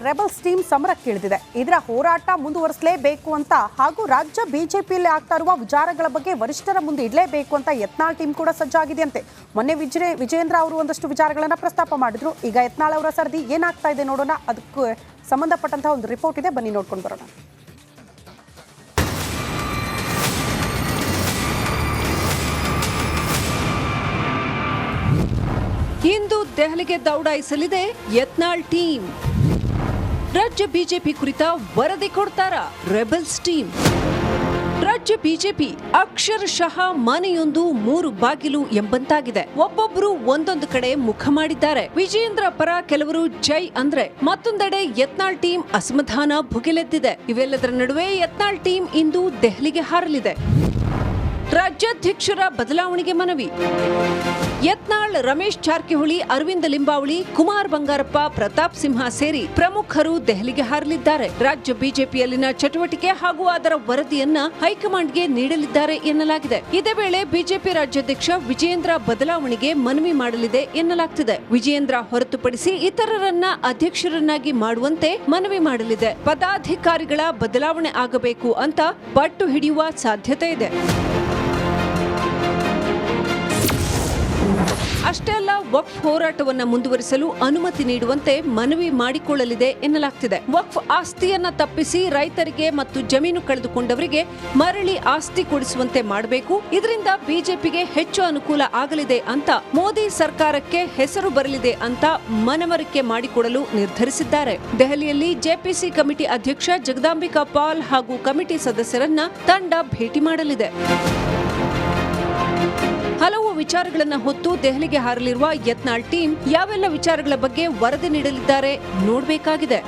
Rebels team ಸಮರಕ್ಕಿಳಿದಿದೆ. ಇದರ ಹೋರಾಟ ಮುಂದುವರಿಸಲೇಬೇಕು ಅಂತ ಹಾಗೂ ರಾಜ್ಯ ಬಿಜೆಪಿಯಲ್ಲಿ ಆಗ್ತಾ ಇರುವ ವಿಚಾರಗಳ ಬಗ್ಗೆ ವರಿಷ್ಠರ ಮುಂದೆ ಇಡಲೇಬೇಕು ಅಂತ ಯತ್ನಾಳ್ ಟೀಮ್ ಕೂಡ ಸಜ್ಜಾಗಿದೆಯಂತೆ. ಮೊನ್ನೆ ವಿಜೇಂದ್ರ ಅವರು ಒಂದಷ್ಟು ವಿಚಾರಗಳನ್ನ ಪ್ರಸ್ತಾಪ ಮಾಡಿದ್ರು. ಈಗ ಯತ್ನಾಳ್ ಅವರ ಸರದಿ ಏನಾಗ್ತಾ ಇದೆ ನೋಡೋಣ. ಅದಕ್ಕೆ ಸಂಬಂಧಪಟ್ಟಂತಹ ಒಂದು ರಿಪೋರ್ಟ್ ಇದೆ, ಬನ್ನಿ ನೋಡ್ಕೊಂಡು ಬರೋಣ. ಇಂದು ದೆಹಲಿಗೆ ದೌಡಾಯಿಸಲಿದೆ ಯತ್ನಾಳ್ ಟೀಮ್. ರಾಜ್ಯ ಬಿಜೆಪಿ ಕುರಿತ ವರದಿ ಕೊಡ್ತಾರ ರೆಬಲ್ಸ್ ಟೀಮ್. ರಾಜ್ಯ ಬಿಜೆಪಿ ಅಕ್ಷರಶಃ ಮನೆಯೊಂದು 3 ಬಾಗಿಲು ಎಂಬಂತಾಗಿದೆ. ಒಬ್ಬೊಬ್ರು ಒಂದೊಂದು ಕಡೆ ಮುಖ ಮಾಡಿದ್ದಾರೆ. ವಿಜೇಂದ್ರ ಪರ ಕೆಲವರು ಜೈ ಅಂದ್ರೆ, ಮತ್ತೊಂದೆಡೆ ಯತ್ನಾಳ್ ಟೀಮ್ ಅಸಮಾಧಾನ ಭುಗಿಲೆದ್ದಿದೆ. ಇವೆಲ್ಲದರ ನಡುವೆ ಯತ್ನಾಳ್ ಟೀಮ್ ಇಂದು ದೆಹಲಿಗೆ ಹಾರಲಿದೆ. ರಾಜ್ಯಾಧ್ಯಕ್ಷರ ಬದಲಾವಣೆಗೆ ಮನವಿ. ಯತ್ನಾಳ್, ರಮೇಶ್ ಜಾರಕಿಹೊಳಿ, ಅರವಿಂದ ಲಿಂಬಾವಳಿ, ಕುಮಾರ್ ಬಂಗಾರಪ್ಪ, ಪ್ರತಾಪ್ ಸಿಂಹ ಸೇರಿ ಪ್ರಮುಖರು ದೆಹಲಿಗೆ ಹಾರಲಿದ್ದಾರೆ. ರಾಜ್ಯ ಬಿಜೆಪಿಯಲ್ಲಿನ ಚಟುವಟಿಕೆ ಹಾಗೂ ಅದರ ವರದಿಯನ್ನ ಹೈಕಮಾಂಡ್ಗೆ ನೀಡಲಿದ್ದಾರೆ ಎನ್ನಲಾಗಿದೆ. ಇದೇ ವೇಳೆ ಬಿಜೆಪಿ ರಾಜ್ಯಾಧ್ಯಕ್ಷ ವಿಜೇಂದ್ರ ಬದಲಾವಣೆಗೆ ಮನವಿ ಮಾಡಲಿದೆ ಎನ್ನಲಾಗ್ತಿದೆ. ವಿಜೇಂದ್ರ ಹೊರತುಪಡಿಸಿ ಇತರರನ್ನ ಅಧ್ಯಕ್ಷರನ್ನಾಗಿ ಮಾಡುವಂತೆ ಮನವಿ ಮಾಡಲಿದೆ. ಪದಾಧಿಕಾರಿಗಳ ಬದಲಾವಣೆ ಆಗಬೇಕು ಅಂತ ಪಟ್ಟು ಹಿಡಿಯುವ ಸಾಧ್ಯತೆ ಇದೆ. ಅಷ್ಟೇ ಅಲ್ಲ, ವಕ್ಫ್ ಹೋರಾಟವನ್ನ ಮುಂದುವರಿಸಲು ಅನುಮತಿ ನೀಡುವಂತೆ ಮನವಿ ಮಾಡಿಕೊಳ್ಳಲಿದೆ ಎನ್ನಲಾಗ್ತಿದೆ. ವಕ್ಫ್ ಆಸ್ತಿಯನ್ನ ತಪ್ಪಿಸಿ ರೈತರಿಗೆ ಮತ್ತು ಜಮೀನು ಕಳೆದುಕೊಂಡವರಿಗೆ ಮರಳಿ ಆಸ್ತಿ ಕೊಡಿಸುವಂತೆ ಮಾಡಬೇಕು. ಇದರಿಂದ ಬಿಜೆಪಿಗೆ ಹೆಚ್ಚು ಅನುಕೂಲ ಆಗಲಿದೆ ಅಂತ, ಮೋದಿ ಸರ್ಕಾರಕ್ಕೆ ಹೆಸರು ಬರಲಿದೆ ಅಂತ ಮನವರಿಕೆ ಮಾಡಿಕೊಡಲು ನಿರ್ಧರಿಸಿದ್ದಾರೆ. ದೆಹಲಿಯಲ್ಲಿ ಜೆಪಿಸಿ ಕಮಿಟಿ ಅಧ್ಯಕ್ಷ ಜಗದಾಂಬಿಕಾ ಪಾಲ್ ಹಾಗೂ ಕಮಿಟಿ ಸದಸ್ಯರನ್ನ ತಂಡ ಭೇಟಿ ಮಾಡಲಿದೆ. ಹಲವು ವಿಚಾರಗಳನ್ನ ಹೊತ್ತು ದೆಹಲಿಗೆ ಹಾರಲಿರುವ ಯತ್ನಾಳ್ ಟೀಮ್ ಯಾವೆಲ್ಲ ವಿಚಾರಗಳ ಬಗ್ಗೆ ವರದಿ ನೀಡಲಿದ್ದಾರೆ ನೋಡಬೇಕಾಗಿದೆ.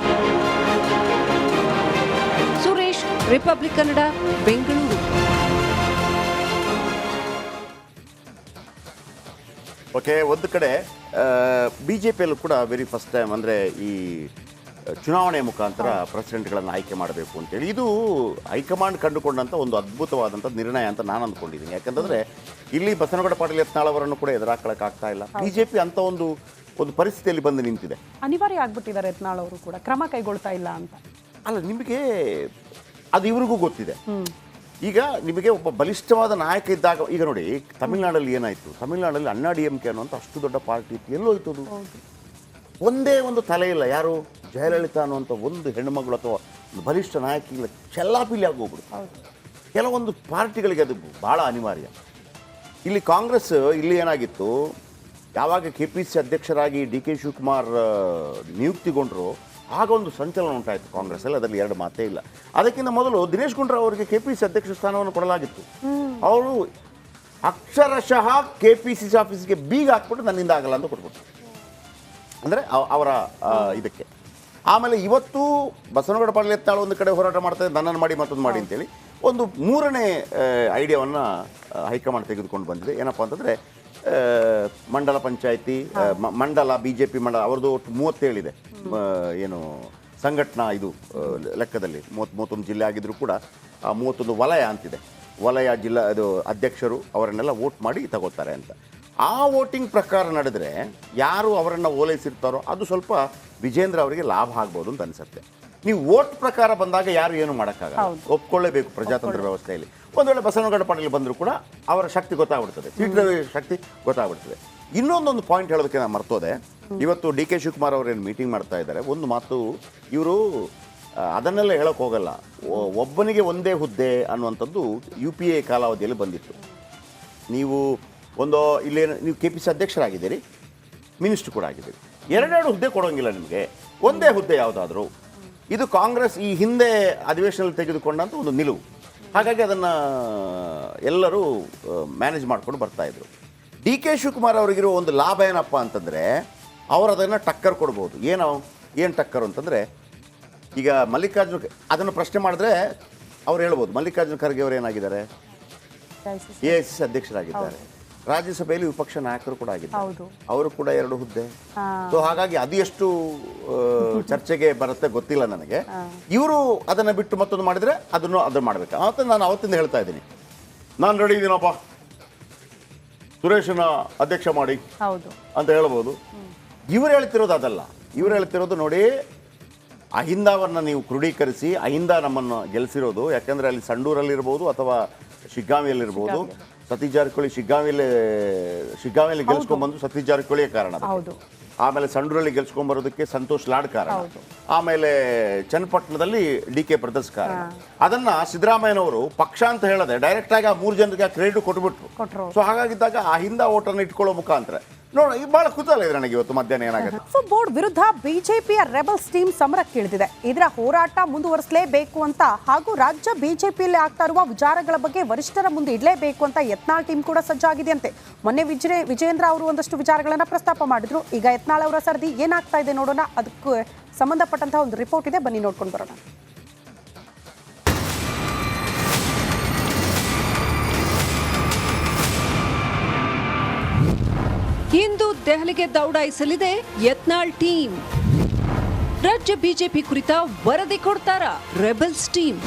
ಸುರೇಶ್, ರಿಪಬ್ಲಿಕ್ ಕನ್ನಡ, ಬೆಂಗಳೂರು. ಓಕೆ, ಒಂದು ಕಡೆ ಬಿಜೆಪಿಯಲ್ಲೂ ಕೂಡ ವೆರಿ ಫಸ್ಟ್ ಟೈಮ್ ಅಂದರೆ ಈ ಚುನಾವಣೆ ಮುಖಾಂತರ ಪ್ರೆಸಿಡೆಂಟ್ಗಳನ್ನು ಆಯ್ಕೆ ಮಾಡಬೇಕು ಅಂತೇಳಿ ಇದು ಹೈಕಮಾಂಡ್ ಕಂಡುಕೊಂಡಂಥ ಒಂದು ಅದ್ಭುತವಾದಂಥ ನಿರ್ಣಯ ಅಂತ ನಾನು ಅಂದ್ಕೊಂಡಿದ್ದೀನಿ. ಯಾಕಂತಂದರೆ ಇಲ್ಲಿ ಬಸನಗೌಡ ಪಾಟೀಲ್ ಯತ್ನಾಳ್ ಅವರನ್ನು ಕೂಡ ಎದುರಾಕೊಳ್ಳೋಕ್ಕಾಗ್ತಾ ಇಲ್ಲ. ಬಿಜೆಪಿ ಅಂತ ಒಂದು ಪರಿಸ್ಥಿತಿಯಲ್ಲಿ ಬಂದು ನಿಂತಿದೆ. ಅನಿವಾರ್ಯ ಆಗ್ಬಿಟ್ಟಿದ್ದಾರೆ ಯತ್ನಾಳ್ ಅವರು ಕೂಡ, ಕ್ರಮ ಕೈಗೊಳ್ತಾ ಇಲ್ಲ ಅಂತ. ಅಲ್ಲ, ನಿಮಗೆ ಅದು ಇವ್ರಿಗೂ ಗೊತ್ತಿದೆ. ಈಗ ನಿಮಗೆ ಒಬ್ಬ ಬಲಿಷ್ಠವಾದ ನಾಯಕ ಇದ್ದಾಗ, ಈಗ ನೋಡಿ ತಮಿಳುನಾಡಲ್ಲಿ ಏನಾಯಿತು, ತಮಿಳುನಾಡಲ್ಲಿ ಅಣ್ಣಾ DMK ಅನ್ನುವಂಥ ಅಷ್ಟು ದೊಡ್ಡ ಪಾರ್ಟಿ ಇತ್ತು, ಎಲ್ಲೋಯ್ತು ಅದು? ಒಂದೇ ಒಂದು ತಲೆ ಇಲ್ಲ. ಯಾರು? ಜಯಲಲಿತಾ ಅನ್ನುವಂಥ ಒಂದು ಹೆಣ್ಣುಮಗಳು ಅಥವಾ ಒಂದು ಬಲಿಷ್ಠ ನಾಯಕಿಗಳ ಚೆಲ್ಲಾಪಿಲ್ಲಿ ಆಗೋಗ್ಬಿಡು. ಕೆಲವೊಂದು ಪಾರ್ಟಿಗಳಿಗೆ ಅದು ಭಾಳ ಅನಿವಾರ್ಯ. ಇಲ್ಲಿ ಕಾಂಗ್ರೆಸ್ ಇಲ್ಲಿ ಏನಾಗಿತ್ತು, ಯಾವಾಗ KPC ಅಧ್ಯಕ್ಷರಾಗಿ DK ಶಿವಕುಮಾರ್ ನಿಯುಕ್ತಿಗೊಂಡರು ಆಗ ಒಂದು ಸಂಚಲನ ಉಂಟಾಯಿತು ಕಾಂಗ್ರೆಸ್ಸಲ್ಲಿ, ಅದರಲ್ಲಿ ಎರಡು ಮಾತೇ ಇಲ್ಲ. ಅದಕ್ಕಿಂತ ಮೊದಲು ದಿನೇಶ್ ಗುಂಡೂರಾವ್ ಅವರಿಗೆ KPC ಅಧ್ಯಕ್ಷ ಸ್ಥಾನವನ್ನು ಕೊಡಲಾಗಿತ್ತು. ಅವರು ಅಕ್ಷರಶಃ KPCC ಆಫೀಸ್ಗೆ ಬೀಗ ಹಾಕ್ಬಿಟ್ಟು ನನ್ನಿಂದ ಆಗಲ್ಲ ಅಂತ ಕೊಟ್ಬಿಟ್ಟು, ಅಂದರೆ ಅವರ ಇದಕ್ಕೆ. ಆಮೇಲೆ ಇವತ್ತು ಬಸನಗೌಡ ಪಾಟೀಲ್ ಯತ್ನಾಳ್ ಒಂದು ಕಡೆ ಹೋರಾಟ ಮಾಡ್ತಾರೆ, ನನ್ನನ್ನು ಮಾಡಿ ಮತ್ತೊಂದು ಮಾಡಿ ಅಂತೇಳಿ ಒಂದು ಮೂರನೇ ಐಡಿಯಾವನ್ನು ಹೈಕಮಾಂಡ್ ತೆಗೆದುಕೊಂಡು ಬಂದಿದೆ. ಏನಪ್ಪ ಅಂತಂದರೆ ಮಂಡಲ ಪಂಚಾಯಿತಿ, ಮಂಡಲ BJP ಮಂಡಲ ಅವ್ರದ್ದು ಒಟ್ಟು 37 ಇದೆ. ಏನು ಸಂಘಟನಾ ಇದು ಲೆಕ್ಕದಲ್ಲಿ 31 ಜಿಲ್ಲೆ ಆಗಿದ್ರೂ ಕೂಡ 31 ವಲಯ ಅಂತಿದೆ. ವಲಯ ಜಿಲ್ಲಾ ಇದು ಅಧ್ಯಕ್ಷರು ಅವರನ್ನೆಲ್ಲ ವೋಟ್ ಮಾಡಿ ತಗೋತಾರೆ ಅಂತ. ಆ ವೋಟಿಂಗ್ ಪ್ರಕಾರ ನಡೆದರೆ ಯಾರು ಅವರನ್ನು ಓಲೈಸಿರ್ತಾರೋ ಅದು ಸ್ವಲ್ಪ ವಿಜೇಂದ್ರ ಅವರಿಗೆ ಲಾಭ ಆಗ್ಬೋದು ಅಂತ ಅನಿಸುತ್ತೆ. ನೀವು ವೋಟ್ ಪ್ರಕಾರ ಬಂದಾಗ ಯಾರು ಏನು ಮಾಡೋಕ್ಕಾಗಲ್ಲ, ಒಪ್ಕೊಳ್ಳೇಬೇಕು ಪ್ರಜಾತಂತ್ರ ವ್ಯವಸ್ಥೆಯಲ್ಲಿ. ಒಂದು ವೇಳೆ ಬಸವನಗೌಡ ಪಾಟೀಲ್ ಬಂದರೂ ಕೂಡ ಅವರ ಶಕ್ತಿ ಗೊತ್ತಾಗ್ಬಿಡ್ತದೆ, ಸೀಟ್ನ ಶಕ್ತಿ ಗೊತ್ತಾಗ್ಬಿಡ್ತದೆ. ಇನ್ನೊಂದೊಂದು ಪಾಯಿಂಟ್ ಹೇಳೋದಕ್ಕೆ ನಾನು ಮರ್ತೋದೆ. ಇವತ್ತು DK ಶಿವಕುಮಾರ್ ಅವರೇನು ಮೀಟಿಂಗ್ ಮಾಡ್ತಾ ಇದ್ದಾರೆ, ಒಂದು ಮಾತು ಇವರು ಅದನ್ನೆಲ್ಲ ಹೇಳೋಕೆ ಹೋಗಲ್ಲ. ಒಬ್ಬನಿಗೆ ಒಂದೇ ಹುದ್ದೆ ಅನ್ನುವಂಥದ್ದು UPA ಕಾಲಾವಧಿಯಲ್ಲಿ ಬಂದಿತ್ತು. ನೀವು ಇಲ್ಲೇನು ನೀವು KPC ಅಧ್ಯಕ್ಷರಾಗಿದ್ದೀರಿ, ಮಿನಿಸ್ಟರ್ ಕೂಡ ಆಗಿದ್ದೀರಿ, ಎರಡೆರಡು ಹುದ್ದೆ ಕೊಡೋಂಗಿಲ್ಲ ನಿಮಗೆ, ಒಂದೇ ಹುದ್ದೆ ಯಾವುದಾದ್ರೂ. ಇದು ಕಾಂಗ್ರೆಸ್ ಈ ಹಿಂದೆ ಅಧಿವೇಶನದಲ್ಲಿ ತೆಗೆದುಕೊಂಡಂಥ ಒಂದು ನಿಲುವು. ಹಾಗಾಗಿ ಅದನ್ನು ಎಲ್ಲರೂ ಮ್ಯಾನೇಜ್ ಮಾಡ್ಕೊಂಡು ಬರ್ತಾಯಿದ್ರು. DK ಶಿವಕುಮಾರ್ ಅವರಿಗಿರೋ ಒಂದು ಲಾಭ ಏನಪ್ಪ ಅಂತಂದರೆ, ಅವರು ಅದನ್ನು ಟಕ್ಕರ್ ಕೊಡ್ಬೋದು. ಏನು ಟಕ್ಕರು ಅಂತಂದರೆ, ಈಗ ಮಲ್ಲಿಕಾರ್ಜುನ ಅದನ್ನು ಪ್ರಶ್ನೆ ಮಾಡಿದ್ರೆ ಅವ್ರು ಹೇಳ್ಬೋದು, ಮಲ್ಲಿಕಾರ್ಜುನ ಖರ್ಗೆ ಅವರು ಏನಾಗಿದ್ದಾರೆ, AICC ಅಧ್ಯಕ್ಷರಾಗಿದ್ದಾರೆ, ರಾಜ್ಯಸಭೆಯಲ್ಲಿ ವಿಪಕ್ಷ ನಾಯಕರು ಕೂಡ ಆಗಿದ್ದಾರೆ, ಅವರು ಕೂಡ 2 ಹುದ್ದೆ. ಸೊ ಹಾಗಾಗಿ ಅದು ಎಷ್ಟು ಚರ್ಚೆಗೆ ಬರುತ್ತೆ ಗೊತ್ತಿಲ್ಲ ನನಗೆ. ಇವರು ಅದನ್ನು ಬಿಟ್ಟು ಮತ್ತೊಂದು ಮಾಡಿದರೆ ಅದನ್ನು ಮಾಡಬೇಕು. ನಾನು ಅವತ್ತಿಂದ ಹೇಳ್ತಾ ಇದ್ದೀನಿ, ನಾನು ರೆಡಿ ಇದ್ದೀನಪ್ಪ, ಸುರೇಶನ ಅಧ್ಯಕ್ಷ ಮಾಡಿ ಅಂತ ಹೇಳ್ಬೋದು. ಇವರು ಹೇಳ್ತಿರೋದು ಅದಲ್ಲ. ಇವರು ಹೇಳ್ತಿರೋದು ನೋಡಿ, ಅಹಿಂದವನ್ನು ನೀವು ಕ್ರೋಢೀಕರಿಸಿ ಅಹಿಂದ ನಮ್ಮನ್ನು ಗೆಲ್ಲಿಸಿರೋದು. ಯಾಕಂದರೆ ಅಲ್ಲಿ ಸಂಡೂರಲ್ಲಿರ್ಬೋದು ಅಥವಾ ಶಿಗ್ಗಾಂವಿಯಲ್ಲಿರ್ಬೋದು, ಸತೀಶ್ ಜಾರಕಿಹೊಳಿ ಶಿಗ್ಗಾಂವಿಯಲ್ಲಿ ಗೆಲ್ಸ್ಕೊಂಡ್ಬಂದು ಸತೀಶ್ ಜಾರಕಿಹೊಳಿಯ ಕಾರಣ. ಆಮೇಲೆ ಸಂಡೂರಲ್ಲಿ ಗೆಲ್ಸ್ಕೊಂಡ್ಬರೋದಕ್ಕೆ ಸಂತೋಷ್ ಲಾಡ್ ಕಾರಣ. ಆಮೇಲೆ ಚನ್ನಪಟ್ಟಣದಲ್ಲಿ DK ಬ್ರದರ್ಸ್ ಕಾರಣ. ಅದನ್ನ ಸಿದ್ದರಾಮಯ್ಯನವರು ಪಕ್ಷ ಅಂತ ಹೇಳದೆ ಡೈರೆಕ್ಟ್ ಆಗಿ ಆ 3 ಜನರಿಗೆ ಕ್ರೆಡಿಟ್ ಕೊಟ್ಬಿಟ್ರು. ಸೊ ಹಾಗಾಗಿದ್ದಾಗ ಆ ಹಿಂದ ಓಟನ್ನು ಇಟ್ಕೊಳ್ಳೋ ಮುಖಾಂತರ ನೋಡಿ ಬಹಳ ಕುತೂಹಲ ಇದೆ ನನಗೆ ಇವತ್ತು ಮಧ್ಯಾಹ್ನ ಏನಾಗುತ್ತೆ. ವಕ್ಫ್ ಬೋರ್ಡ್ ವಿರುದ್ಧ ಬಿಜೆಪಿಯ ರೆಬಲ್ಸ್ ಟೀಮ್ ಸಮರಕ್ಕಿಳಿದಿದೆ. ಇದರ ಹೋರಾಟ ಮುಂದುವರಿಸಲೇಬೇಕು ಅಂತ ಹಾಗೂ ರಾಜ್ಯ ಬಿಜೆಪಿಯಲ್ಲಿ ಆಗ್ತಾ ಇರುವ ವಿಚಾರಗಳ ಬಗ್ಗೆ ವರಿಷ್ಠರ ಮುಂದೆ ಇಡಲೇಬೇಕು ಅಂತ ಯತ್ನಾಳ್ ಟೀಮ್ ಕೂಡ ಸಜ್ಜಾಗಿದೆಯಂತೆ. ಮೊನ್ನೆ ವಿಜೇಂದ್ರ ಅವರು ಒಂದಷ್ಟು ವಿಚಾರಗಳನ್ನ ಪ್ರಸ್ತಾಪ ಮಾಡಿದ್ರು. ಈಗ ಯತ್ನಾಳ್ ಅವರ ಸರದಿ ಏನಾಗ್ತಾ ಇದೆ ನೋಡೋಣ. ಅದಕ್ಕೆ ಸಂಬಂಧಪಟ್ಟಂತಹ ಒಂದು ರಿಪೋರ್ಟ್ ಇದೆ, ಬನ್ನಿ ನೋಡ್ಕೊಂಡು ಬರೋಣ. ಇಂದು ದೆಹಲಿಗೆ ದೌಡಾಯಿಸಲಿದೆ ಯತ್ನಾಳ್ ಟೀಮ್. ರಾಜ್ಯ ಬಿಜೆಪಿ ಕುರಿತ ವರದಿ ಕೊಡ್ತಾರ ರೆಬಲ್ಸ್ ಟೀಮ್.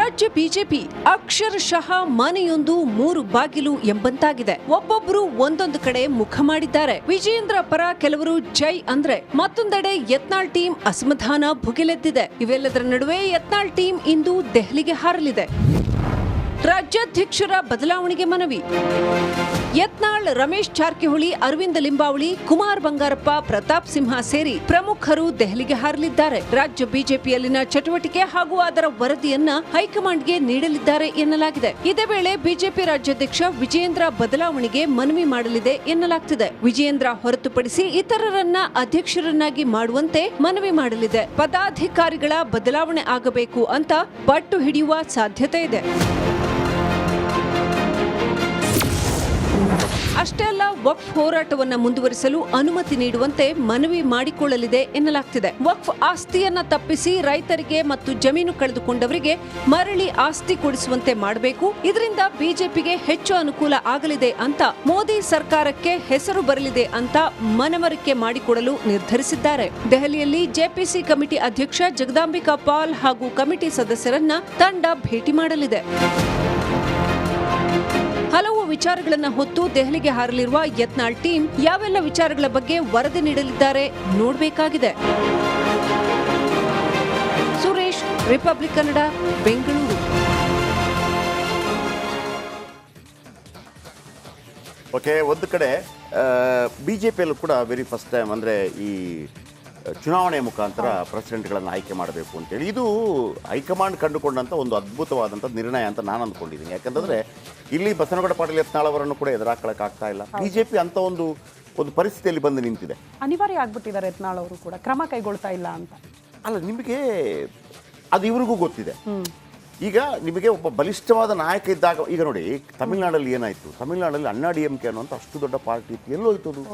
ರಾಜ್ಯ ಬಿಜೆಪಿ ಅಕ್ಷರಶಃ ಮನೆಯೊಂದು 3 ಬಾಗಿಲು ಎಂಬಂತಾಗಿದೆ. ಒಬ್ಬೊಬ್ರು ಒಂದೊಂದು ಕಡೆ ಮುಖ ಮಾಡಿದ್ದಾರೆ. ವಿಜೇಂದ್ರ ಪರ ಕೆಲವರು ಜೈ ಅಂದ್ರೆ, ಮತ್ತೊಂದೆಡೆ ಯತ್ನಾಳ್ ಟೀಮ್ ಅಸಮಾಧಾನ ಭುಗಿಲೆದ್ದಿದೆ. ಇವೆಲ್ಲದರ ನಡುವೆ ಯತ್ನಾಳ್ ಟೀಮ್ ಇಂದು ದೆಹಲಿಗೆ ಹಾರಲಿದೆ. ರಾಜ್ಯಾಧ್ಯಕ್ಷರ ಬದಲಾವಣೆಗೆ ಮನವಿ. ಯತ್ನಾಳ್, ರಮೇಶ್ ಜಾರಕಿಹೊಳಿ, ಅರವಿಂದ ಲಿಂಬಾವಳಿ, ಕುಮಾರ್ ಬಂಗಾರಪ್ಪ, ಪ್ರತಾಪ್ ಸಿಂಹ ಸೇರಿ ಪ್ರಮುಖರು ದೆಹಲಿಗೆ ಹಾರಲಿದ್ದಾರೆ. ರಾಜ್ಯ ಬಿಜೆಪಿಯಲ್ಲಿನ ಚಟುವಟಿಕೆ ಹಾಗೂ ಅದರ ವರದಿಯನ್ನ ಹೈಕಮಾಂಡ್ಗೆ ನೀಡಲಿದ್ದಾರೆ ಎನ್ನಲಾಗಿದೆ. ಇದೇ ವೇಳೆ ಬಿಜೆಪಿ ರಾಜ್ಯಾಧ್ಯಕ್ಷ ವಿಜೇಂದ್ರ ಬದಲಾವಣೆಗೆ ಮನವಿ ಮಾಡಲಿದೆ ಎನ್ನಲಾಗ್ತಿದೆ. ವಿಜೇಂದ್ರ ಹೊರತುಪಡಿಸಿ ಇತರರನ್ನ ಅಧ್ಯಕ್ಷರನ್ನಾಗಿ ಮಾಡುವಂತೆ ಮನವಿ ಮಾಡಲಿದೆ. ಪದಾಧಿಕಾರಿಗಳ ಬದಲಾವಣೆ ಆಗಬೇಕು ಅಂತ ಪಟ್ಟು ಹಿಡಿಯುವ ಸಾಧ್ಯತೆ ಇದೆ. ಅಷ್ಟೇ ಅಲ್ಲ, ವಕ್ಫ್ ಹೋರಾಟವನ್ನ ಮುಂದುವರಿಸಲು ಅನುಮತಿ ನೀಡುವಂತೆ ಮನವಿ ಮಾಡಿಕೊಳ್ಳಲಿದೆ ಎನ್ನಲಾಗ್ತಿದೆ. ವಕ್ಫ್ ಆಸ್ತಿಯನ್ನ ತಪ್ಪಿಸಿ ರೈತರಿಗೆ ಮತ್ತು ಜಮೀನು ಕಳೆದುಕೊಂಡವರಿಗೆ ಮರಳಿ ಆಸ್ತಿ ಕೊಡಿಸುವಂತೆ ಮಾಡಬೇಕು. ಇದರಿಂದ ಬಿಜೆಪಿಗೆ ಹೆಚ್ಚು ಅನುಕೂಲ ಆಗಲಿದೆ ಅಂತ, ಮೋದಿ ಸರ್ಕಾರಕ್ಕೆ ಹೆಸರು ಬರಲಿದೆ ಅಂತ ಮನವರಿಕೆ ಮಾಡಿಕೊಡಲು ನಿರ್ಧರಿಸಿದ್ದಾರೆ. ದೆಹಲಿಯಲ್ಲಿ ಜೆಪಿಸಿ ಕಮಿಟಿ ಅಧ್ಯಕ್ಷ ಜಗದಾಂಬಿಕಾ ಪಾಲ್ ಹಾಗೂ ಕಮಿಟಿ ಸದಸ್ಯರನ್ನ ತಂಡ ಭೇಟಿ ಮಾಡಲಿದೆ. ಹಲವು ವಿಚಾರಗಳನ್ನ ಹೊತ್ತು ದೆಹಲಿಗೆ ಹಾರಲಿರುವ ಯತ್ನಾಳ್ ಟೀಮ್ ಯಾವೆಲ್ಲ ವಿಚಾರಗಳ ಬಗ್ಗೆ ವರದಿ ನೀಡಲಿದ್ದಾರೆ ನೋಡಬೇಕಾಗಿದೆ. ಸುರೇಶ್, ರಿಪಬ್ಲಿಕ್ ಕನ್ನಡ, ಬೆಂಗಳೂರು. ಓಕೆ, ಒಂದು ಕಡೆ ಬಿಜೆಪಿಯಲ್ಲೂ ಕೂಡ ವೆರಿ ಫಸ್ಟ್ ಟೈಮ್ ಅಂದರೆ ಈ ಚುನಾವಣೆ ಮುಖಾಂತರ ಪ್ರೆಸಿಡೆಂಟ್ಗಳನ್ನು ಆಯ್ಕೆ ಮಾಡಬೇಕು ಅಂತೇಳಿ ಇದು ಹೈಕಮಾಂಡ್ ಕಂಡುಕೊಂಡಂಥ ಒಂದು ಅದ್ಭುತವಾದಂಥ ನಿರ್ಣಯ ಅಂತ ನಾನು ಅಂದ್ಕೊಂಡಿದ್ದೀನಿ. ಯಾಕಂತಂದರೆ ಇಲ್ಲಿ ಬಸನಗೌಡ ಪಾಟೀಲ್ ಯತ್ನಾಳ್ ಅವರನ್ನು ಕೂಡ ಎದುರಾಕೊಳ್ಳೋಕ್ಕಾಗ್ತಾ ಇಲ್ಲ. ಬಿಜೆಪಿ ಅಂತ ಒಂದು ಪರಿಸ್ಥಿತಿಯಲ್ಲಿ ಬಂದು ನಿಂತಿದೆ. ಅನಿವಾರ್ಯ ಆಗ್ಬಿಟ್ಟಿದ್ದಾರೆ ಯತ್ನಾಳ್ ಅವರು ಕೂಡ, ಕ್ರಮ ಕೈಗೊಳ್ತಾ ಇಲ್ಲ ಅಂತ. ಅಲ್ಲ, ನಿಮಗೆ ಅದು ಇವ್ರಿಗೂ ಗೊತ್ತಿದೆ. ಈಗ ನಿಮಗೆ ಒಬ್ಬ ಬಲಿಷ್ಠವಾದ ನಾಯಕ ಇದ್ದಾಗ, ಈಗ ನೋಡಿ ತಮಿಳ್ನಾಡಲ್ಲಿ ಏನಾಯಿತು, ತಮಿಳ್ನಾಡಲ್ಲಿ DMK ಅನ್ನುವಂಥ ಅಷ್ಟು ದೊಡ್ಡ ಪಾರ್ಟಿ ಇತ್ತು, ಎಲ್ಲೋಯ್ತದು?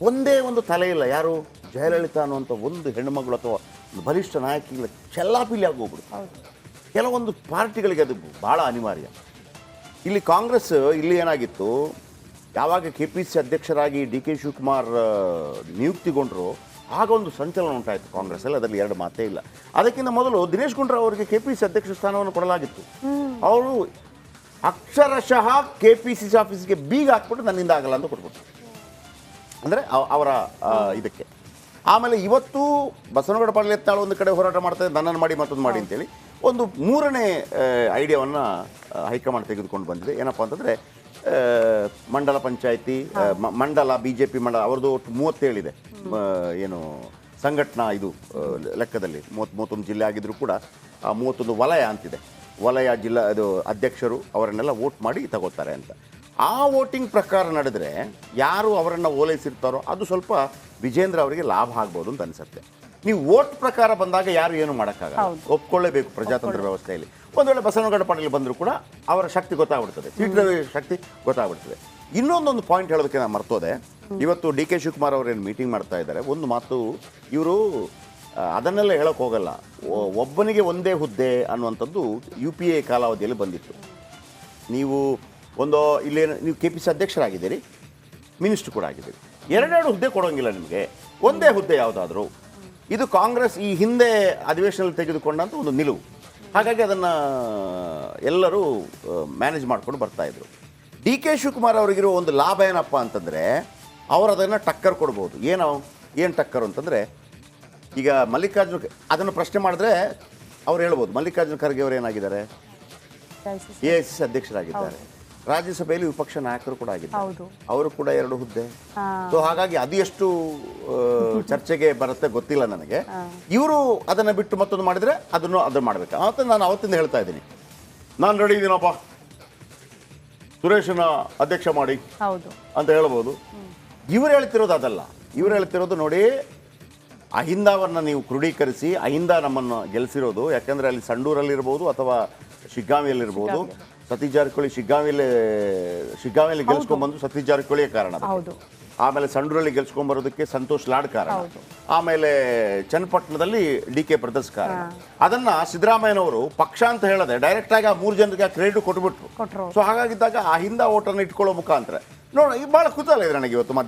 ಒಂದೇ ಒಂದು ತಲೆ ಇಲ್ಲ. ಯಾರು? ಜಯಲಲಿತಾ ಅನ್ನುವಂಥ ಒಂದು ಹೆಣ್ಣುಮಗಳು ಅಥವಾ ಒಂದು ಬಲಿಷ್ಠ ನಾಯಕಿಗಳ ಚೆಲ್ಲಾಪಿಲ್ಲಿ ಆಗೋಗ್ಬಿಡು. ಕೆಲವೊಂದು ಪಾರ್ಟಿಗಳಿಗೆ ಅದು ಭಾಳ ಅನಿವಾರ್ಯ. ಇಲ್ಲಿ ಕಾಂಗ್ರೆಸ್ ಇಲ್ಲಿ ಏನಾಗಿತ್ತು, ಯಾವಾಗ KPC ಅಧ್ಯಕ್ಷರಾಗಿ DK ಶಿವಕುಮಾರ್ ನಿಯುಕ್ತಿಗೊಂಡರು ಆಗ ಒಂದು ಸಂಚಲನ ಉಂಟಾಯಿತು ಕಾಂಗ್ರೆಸ್ಸಲ್ಲಿ, ಅದರಲ್ಲಿ 2 ಮಾತೇ ಇಲ್ಲ. ಅದಕ್ಕಿಂತ ಮೊದಲು ದಿನೇಶ್ ಗುಂಡೂರಾವ್ ಅವರಿಗೆ KPC ಅಧ್ಯಕ್ಷ ಸ್ಥಾನವನ್ನು ಕೊಡಲಾಗಿತ್ತು. ಅವರು ಅಕ್ಷರಶಃ KPCC ಆಫೀಸ್ಗೆ ಬೀಗ ಹಾಕ್ಬಿಟ್ಟು ನನ್ನಿಂದ ಆಗಲ್ಲ ಅಂತ ಕೊಟ್ಬಿಟ್ಟು, ಅಂದರೆ ಅವರ ಇದಕ್ಕೆ. ಆಮೇಲೆ ಇವತ್ತು ಬಸವನಗೌಡ ಪಾಟೀಲ್ ಯತ್ನಾಳ್ ಒಂದು ಕಡೆ ಹೋರಾಟ ಮಾಡ್ತಾರೆ, ನನ್ನನ್ನು ಮಾಡಿ ಮತ್ತೊಂದು ಮಾಡಿ ಅಂತೇಳಿ ಒಂದು 3ನೇ ಐಡಿಯಾವನ್ನು ಹೈಕಮಾಂಡ್ ತೆಗೆದುಕೊಂಡು ಬಂದಿದೆ. ಏನಪ್ಪ ಅಂತಂದರೆ ಮಂಡಲ ಪಂಚಾಯಿತಿ, ಮಂಡಲ BJP ಮಂಡಲ ಅವ್ರದ್ದು ಒಟ್ಟು 37 ಇದೆ. ಏನು ಸಂಘಟನಾ ಇದು ಲೆಕ್ಕದಲ್ಲಿ 31 ಜಿಲ್ಲೆ ಆಗಿದ್ದರೂ ಕೂಡ 31 ವಲಯ ಅಂತಿದೆ. ವಲಯ ಜಿಲ್ಲಾ ಇದು ಅಧ್ಯಕ್ಷರು ಅವರನ್ನೆಲ್ಲ ವೋಟ್ ಮಾಡಿ ತಗೋತಾರೆ ಅಂತ. ಆ ವೋಟಿಂಗ್ ಪ್ರಕಾರ ನಡೆದರೆ ಯಾರು ಅವರನ್ನು ಓಲೈಸಿರ್ತಾರೋ ಅದು ಸ್ವಲ್ಪ ವಿಜೇಂದ್ರ ಅವರಿಗೆ ಲಾಭ ಆಗ್ಬೋದು ಅಂತ ಅನಿಸುತ್ತೆ. ನೀವು ವೋಟ್ ಪ್ರಕಾರ ಬಂದಾಗ ಯಾರು ಏನು ಮಾಡೋಕ್ಕಾಗಲ್ಲ, ಒಪ್ಕೊಳ್ಳೇಬೇಕು ಪ್ರಜಾತಂತ್ರ ವ್ಯವಸ್ಥೆಯಲ್ಲಿ. ಒಂದು ವೇಳೆ ಬಸವನಗೌಡ ಪಾಟೀಲ್ ಬಂದರೂ ಕೂಡ ಅವರ ಶಕ್ತಿ ಗೊತ್ತಾಗ್ಬಿಡ್ತದೆ, ಸೀಟ್ನ ಶಕ್ತಿ ಗೊತ್ತಾಗ್ಬಿಡ್ತದೆ. ಇನ್ನೊಂದೊಂದು ಪಾಯಿಂಟ್ ಹೇಳೋದಕ್ಕೆ ನಾನು ಮರ್ತೋದೆ. ಇವತ್ತು DK ಶಿವಕುಮಾರ್ ಅವರೇನು ಮೀಟಿಂಗ್ ಮಾಡ್ತಾ ಇದ್ದಾರೆ, ಒಂದು ಮಾತು ಇವರು ಅದನ್ನೆಲ್ಲ ಹೇಳೋಕೆ ಹೋಗಲ್ಲ. ಒಬ್ಬನಿಗೆ ಒಂದೇ ಹುದ್ದೆ ಅನ್ನುವಂಥದ್ದು UPA ಕಾಲಾವಧಿಯಲ್ಲಿ ಬಂದಿತ್ತು. ನೀವು ಇಲ್ಲೇನು ನೀವು KPC ಅಧ್ಯಕ್ಷರಾಗಿದ್ದೀರಿ, ಮಿನಿಸ್ಟರ್ ಕೂಡ ಆಗಿದ್ದೀರಿ, 2 ಹುದ್ದೆ ಕೊಡೋಂಗಿಲ್ಲ ನಿಮಗೆ, ಒಂದೇ ಹುದ್ದೆ ಯಾವುದಾದ್ರೂ. ಇದು ಕಾಂಗ್ರೆಸ್ ಈ ಹಿಂದೆ ಅಧಿವೇಶನದಲ್ಲಿ ತೆಗೆದುಕೊಂಡಂಥ ಒಂದು ನಿಲುವು. ಹಾಗಾಗಿ ಅದನ್ನು ಎಲ್ಲರೂ ಮ್ಯಾನೇಜ್ ಮಾಡಿಕೊಂಡು ಬರ್ತಾಯಿದ್ರು. DK ಶಿವಕುಮಾರ್ ಅವರಿಗಿರೋ ಒಂದು ಲಾಭ ಏನಪ್ಪ ಅಂತಂದರೆ ಅವರು ಅದನ್ನು ಟಕ್ಕರ್ ಕೊಡ್ಬೋದು. ಏನು ಟಕ್ಕರ್ ಅಂತಂದರೆ, ಈಗ ಮಲ್ಲಿಕಾರ್ಜುನ ಅದನ್ನು ಪ್ರಶ್ನೆ ಮಾಡಿದ್ರೆ ಅವ್ರು ಹೇಳ್ಬೋದು ಮಲ್ಲಿಕಾರ್ಜುನ ಖರ್ಗೆ ಅವರು ಏನಾಗಿದ್ದಾರೆ AICC ಅಧ್ಯಕ್ಷರಾಗಿದ್ದಾರೆ, ರಾಜ್ಯಸಭೆಯಲ್ಲಿ ವಿಪಕ್ಷ ನಾಯಕರು ಕೂಡ ಆಗಿದ್ದಾರೆ, ಹೌದು. ಅವರು ಕೂಡ 2 ಹುದ್ದೆ. ಸೊ ಹಾಗಾಗಿ ಅದು ಎಷ್ಟು ಚರ್ಚೆಗೆ ಬರುತ್ತೆ ಗೊತ್ತಿಲ್ಲ ನನಗೆ. ಇವರು ಅದನ್ನ ಬಿಟ್ಟು ಮತ್ತೊಂದು ಮಾಡಿದ್ರೆ ಅದನ್ನು ಮಾಡ್ಬೇಕು. ಅವತ್ತು ನಾನು ಅವತ್ತಿಂದ ಹೇಳ್ತಾ ಇದ್ದೀನಿ, ನಾನು ರೆಡಿ ಇದ್ದೀನಪ್ಪ, ಸುರೇಶನ ಅಧ್ಯಕ್ಷ ಮಾಡಿ ಹೌದು ಅಂತ ಹೇಳ್ಬೋದು. ಇವ್ರು ಹೇಳ್ತಿರೋದು ಅದಲ್ಲ. ಇವ್ರು ಹೇಳ್ತಿರೋದು ನೋಡಿ, ಅಹಿಂದವನ್ನ ನೀವು ಕ್ರೋಢೀಕರಿಸಿ ಅಹಿಂದ ನಮ್ಮನ್ನು ಗೆಲ್ಲಿಸಿರೋದು. ಯಾಕಂದ್ರೆ ಅಲ್ಲಿ ಸಂಡೂರಲ್ಲಿರ್ಬೋದು ಅಥವಾ ಶಿಗ್ಗಾಂವಿಯಲ್ಲಿರ್ಬೋದು, ಸತೀಶ್ ಜಾರಕಿಹೊಳಿ ಶಿಗ್ಗಾಂವಿಯಲ್ಲಿ ಗೆಲ್ಸ್ಕೊಂಡ್ಬಂದು ಸತೀಶ್ ಜಾರಕಿಹೊಳಿಯ ಕಾರಣ ಅದು. ಹೌದು. ಆಮೇಲೆ ಸಂಡೂರಲ್ಲಿ ಗೆಲ್ಸ್ಕೊಂಡ್ಬರೋದಕ್ಕೆ ಸಂತೋಷ್ ಲಾಡ್ ಕಾರಣ, ಆಮೇಲೆ ಚನ್ನಪಟ್ಟಣದಲ್ಲಿ DK ಬ್ರದರ್ಸ್ ಕಾರಣ. ಅದನ್ನ ಸಿದ್ದರಾಮಯ್ಯನವರು ಪಕ್ಷ ಅಂತ ಹೇಳದೆ ಡೈರೆಕ್ಟ್ ಆಗಿ ಆ 3 ಜನರಿಗೆ ಕ್ರೆಡಿಟ್ ಕೊಟ್ಬಿಟ್ರು. ಸೊ ಹಾಗಾಗಿದ್ದಾಗ ಆ ಹಿಂದ ಓಟನ್ನು ಇಟ್ಕೊಳ್ಳೋ ಮುಖಾಂತರ ನೋಡಿ, ಬಹಳ ಕುತೂಹಲ ಇದೆ ನನಗೆ ಇವತ್ತು ಮಧ್ಯಾಹ್ನ.